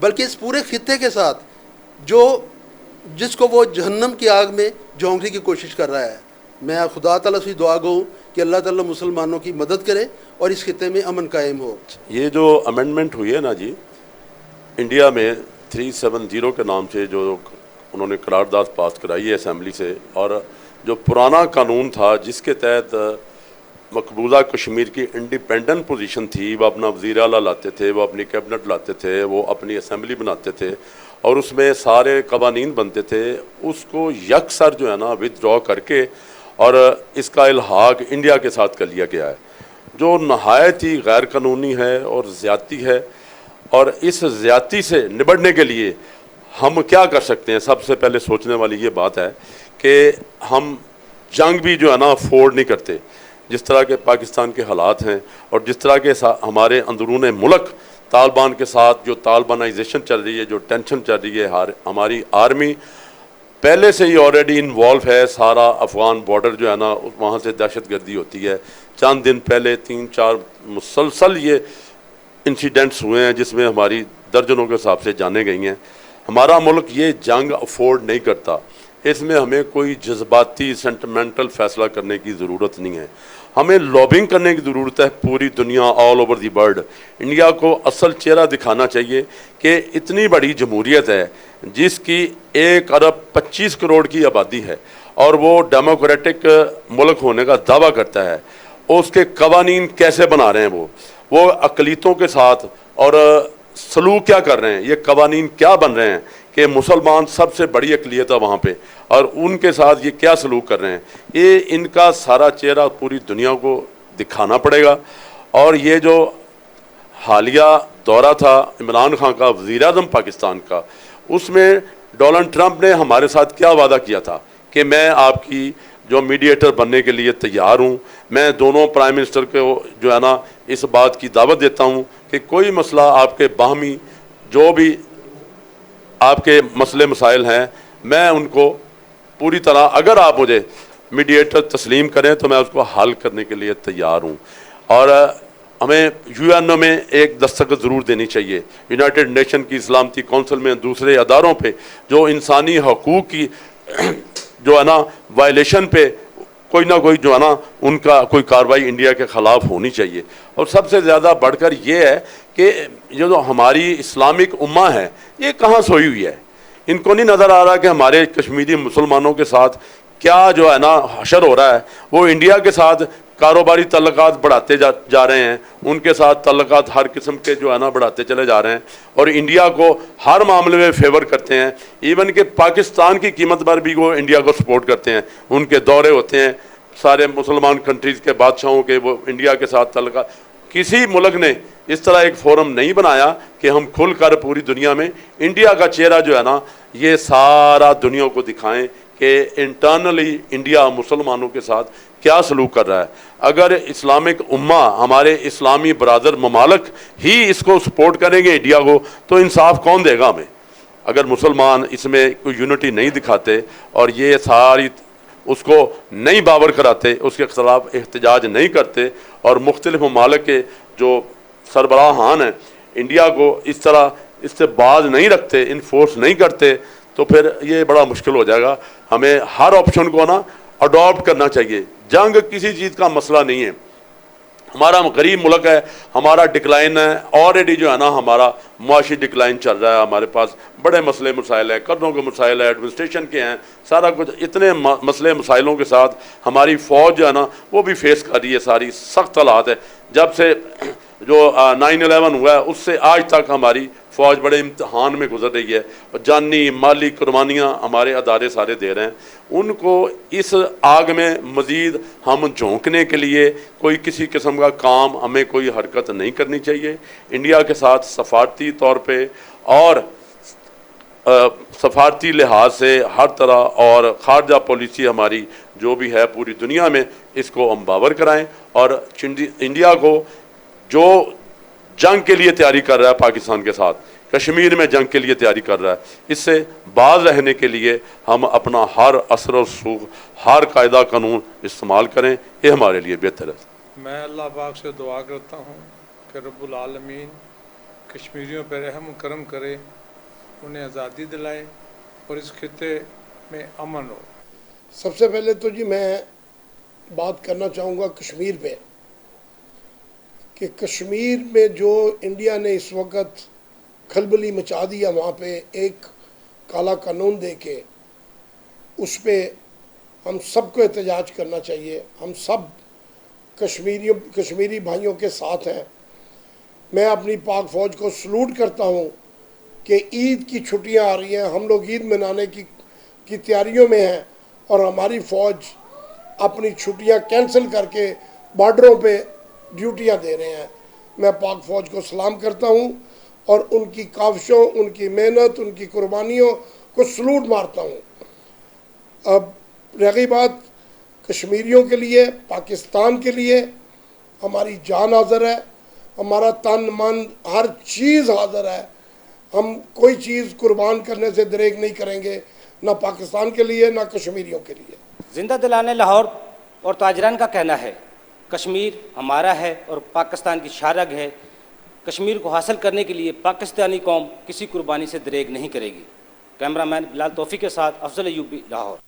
بلکہ اس پورے خطے کے ساتھ جس کو وہ جہنم کی آگ میں جھونکنے کی کوشش کر رہا ہے. میں خدا تعالیٰ سے دعا گو ہوں کہ اللہ تعالیٰ مسلمانوں کی مدد کرے اور اس خطے میں امن قائم ہو. یہ جو امینڈمنٹ ہوئی ہے نا جی انڈیا میں 370 کے نام سے جو انہوں نے قرارداد پاس کرائی ہے اسمبلی سے، اور جو پرانا قانون تھا جس کے تحت مقبوضہ کشمیر کی انڈیپینڈنٹ پوزیشن تھی، وہ اپنا وزیر اعلیٰ لاتے تھے، وہ اپنی کیبنٹ لاتے تھے، وہ اپنی اسمبلی بناتے تھے اور اس میں سارے قوانین بنتے تھے، اس کو یکسر جو ہے نا ودرا کر کے اور اس کا الحاق انڈیا کے ساتھ کر لیا گیا ہے، جو نہایت ہی غیر قانونی ہے اور زیادتی ہے. اور اس زیادتی سے نبٹنے کے لیے ہم کیا کر سکتے ہیں؟ سب سے پہلے سوچنے والی یہ بات ہے کہ ہم جنگ بھی جو ہے نا افورڈ نہیں کرتے. جس طرح کے پاکستان کے حالات ہیں اور جس طرح کے ہمارے اندرون ملک طالبان کے ساتھ جو طالبانائزیشن چل رہی ہے، جو ٹینشن چل رہی ہے، ہماری آرمی پہلے سے ہی آلریڈی انوالو ہے. سارا افغان بارڈر جو ہے نا وہاں سے دہشت گردی ہوتی ہے. چند دن پہلے 3-4 مسلسل یہ انسیڈنٹس ہوئے ہیں جس میں ہماری درجنوں کے حساب سے جانیں گئی ہیں. ہمارا ملک یہ جنگ افورڈ نہیں کرتا. اس میں ہمیں کوئی جذباتی سینٹیمنٹل فیصلہ کرنے کی ضرورت نہیں ہے. ہمیں لابنگ کرنے کی ضرورت ہے. پوری دنیا all over the world India کو اصل چہرہ دکھانا چاہیے کہ اتنی بڑی جمہوریت ہے جس کی 1 ارب 25 کروڑ کی آبادی ہے اور وہ ڈیموکریٹک ملک ہونے کا دعویٰ کرتا ہے. اس کے قوانین کیسے بنا رہے ہیں وہ اقلیتوں کے ساتھ اور سلوک کیا کر رہے ہیں؟ یہ قوانین کیا بن رہے ہیں کہ مسلمان سب سے بڑی اقلیت ہے وہاں پہ اور ان کے ساتھ یہ کیا سلوک کر رہے ہیں؟ یہ ان کا سارا چہرہ پوری دنیا کو دکھانا پڑے گا. اور یہ جو حالیہ دورہ تھا عمران خان کا وزیر اعظم پاکستان کا، اس میں ڈونلڈ ٹرمپ نے ہمارے ساتھ کیا وعدہ کیا تھا کہ میں آپ کی جو میڈیٹر بننے کے لیے تیار ہوں. میں دونوں پرائم منسٹر کو جو ہے نا اس بات کی دعوت دیتا ہوں کہ کوئی مسئلہ آپ کے باہمی جو بھی آپ کے مسئلے مسائل ہیں میں ان کو پوری طرح، اگر آپ مجھے میڈیٹر تسلیم کریں تو میں اس کو حل کرنے کے لیے تیار ہوں. اور ہمیں UN میں ایک دستخط ضرور دینی چاہیے، یونائٹڈ نیشن کی سلامتی کونسل میں، دوسرے اداروں پہ جو انسانی حقوق کی جو ہے نا وائلیشن پہ کوئی نہ کوئی جو ہے نا ان کا کوئی کارروائی انڈیا کے خلاف ہونی چاہیے. اور سب سے زیادہ بڑھ کر یہ ہے کہ یہ جو ہماری اسلامک امہ ہے یہ کہاں سوئی ہوئی ہے؟ ان کو نہیں نظر آ رہا کہ ہمارے کشمیری مسلمانوں کے ساتھ کیا جو ہے نا حشر ہو رہا ہے؟ وہ انڈیا کے ساتھ کاروباری تعلقات بڑھاتے جا رہے ہیں، ان کے ساتھ تعلقات ہر قسم کے جو ہے نا بڑھاتے چلے جا رہے ہیں اور انڈیا کو ہر معاملے میں فیور کرتے ہیں. ایون کہ پاکستان کی قیمت پر بھی وہ انڈیا کو سپورٹ کرتے ہیں. ان کے دورے ہوتے ہیں سارے مسلمان کنٹریز کے بادشاہوں کے، وہ انڈیا کے ساتھ تعلقات. کسی ملک نے اس طرح ایک فورم نہیں بنایا کہ ہم کھل کر پوری دنیا میں انڈیا کا چہرہ جو ہے نا یہ سارا دنیا کو دکھائیں کہ انٹرنلی انڈیا مسلمانوں کے ساتھ کیا سلوک کر رہا ہے. اگر اسلامک امہ ہمارے اسلامی برادر ممالک ہی اس کو سپورٹ کریں گے انڈیا کو تو انصاف کون دے گا ہمیں؟ اگر مسلمان اس میں کوئی یونٹی نہیں دکھاتے اور یہ ساری اس کو نہیں باور کراتے، اس کے خلاف احتجاج نہیں کرتے اور مختلف ممالک کے جو سربراہان ہیں انڈیا کو اس طرح اس سے باز نہیں رکھتے، انفورس نہیں کرتے، تو پھر یہ بڑا مشکل ہو جائے گا. ہمیں ہر آپشن کو نا اڈاپٹ کرنا چاہیے. جنگ کسی چیز کا مسئلہ نہیں ہے. ہمارا غریب ملک ہے، ہمارا ڈکلائن ہے آلریڈی جو ہے نا ہمارا معاشی ڈکلائن چل رہا ہے. ہمارے پاس بڑے مسئلے مسائل ہیں، قرضوں کے مسائل ہیں، ایڈمنسٹریشن کے ہیں، سارا کچھ. اتنے مسئلے مسائلوں کے ساتھ ہماری فوج جو ہے نا وہ بھی فیس کر رہی ہے ساری سخت حالات ہے. جب سے جو 9/11 ہوا ہے اس سے آج تک ہماری فوج بڑے امتحان میں گزر رہی ہے. جانی مالی قربانیاں ہمارے ادارے سارے دے رہے ہیں. ان کو اس آگ میں مزید ہم جھونکنے کے لیے کوئی کسی قسم کا کام، ہمیں کوئی حرکت نہیں کرنی چاہیے. انڈیا کے ساتھ سفارتی طور پہ اور سفارتی لحاظ سے ہر طرح اور خارجہ پالیسی ہماری جو بھی ہے پوری دنیا میں اس کو ہم باور کرائیں. اور انڈیا کو جو جنگ کے لیے تیاری کر رہا ہے پاکستان کے ساتھ، کشمیر میں جنگ کے لیے تیاری کر رہا ہے، اس سے باز رہنے کے لیے ہم اپنا ہر اثر و رسوخ، ہر قاعدہ قانون استعمال کریں. یہ ہمارے لیے بہتر ہے. میں اللہ پاک سے دعا کرتا ہوں کہ رب العالمین کشمیریوں پہ رحم و کرم کرے، انہیں آزادی دلائے اور اس خطے میں امن ہو۔ سب سے پہلے تو جی میں بات کرنا چاہوں گا کشمیر پہ، کہ کشمیر میں جو انڈیا نے اس وقت کھلبلی مچا دیا، وہاں پہ ایک کالا قانون دے کے، اس پہ ہم سب کو احتجاج کرنا چاہیے۔ ہم سب کشمیری بھائیوں کے ساتھ ہیں۔ میں اپنی پاک فوج کو سلوٹ کرتا ہوں کہ عید کی چھٹیاں آ رہی ہیں، ہم لوگ عید منانے کی تیاریوں میں ہیں، اور ہماری فوج اپنی چھٹیاں کینسل کر کے بارڈروں پہ ڈیوٹیاں دے رہے ہیں۔ میں پاک فوج کو سلام کرتا ہوں اور ان کی کاوشوں، ان کی محنت، ان کی قربانیوں کو سلوٹ مارتا ہوں۔ اب رہی بات کشمیریوں کے لیے، پاکستان کے لیے ہماری جان حاضر ہے، ہمارا تن من ہر چیز حاضر ہے۔ ہم کوئی چیز قربان کرنے سے دریغ نہیں کریں گے، نہ پاکستان کے لیے نہ کشمیریوں کے لیے۔ زندہ دلانے لاہور اور تاجران کا کہنا ہے کشمیر ہمارا ہے اور پاکستان کی شارگ ہے۔ کشمیر کو حاصل کرنے کے لیے پاکستانی قوم کسی قربانی سے دریغ نہیں کرے گی۔ کیمرہ مین بلال توفیق کے ساتھ افضل ایوبی، لاہور۔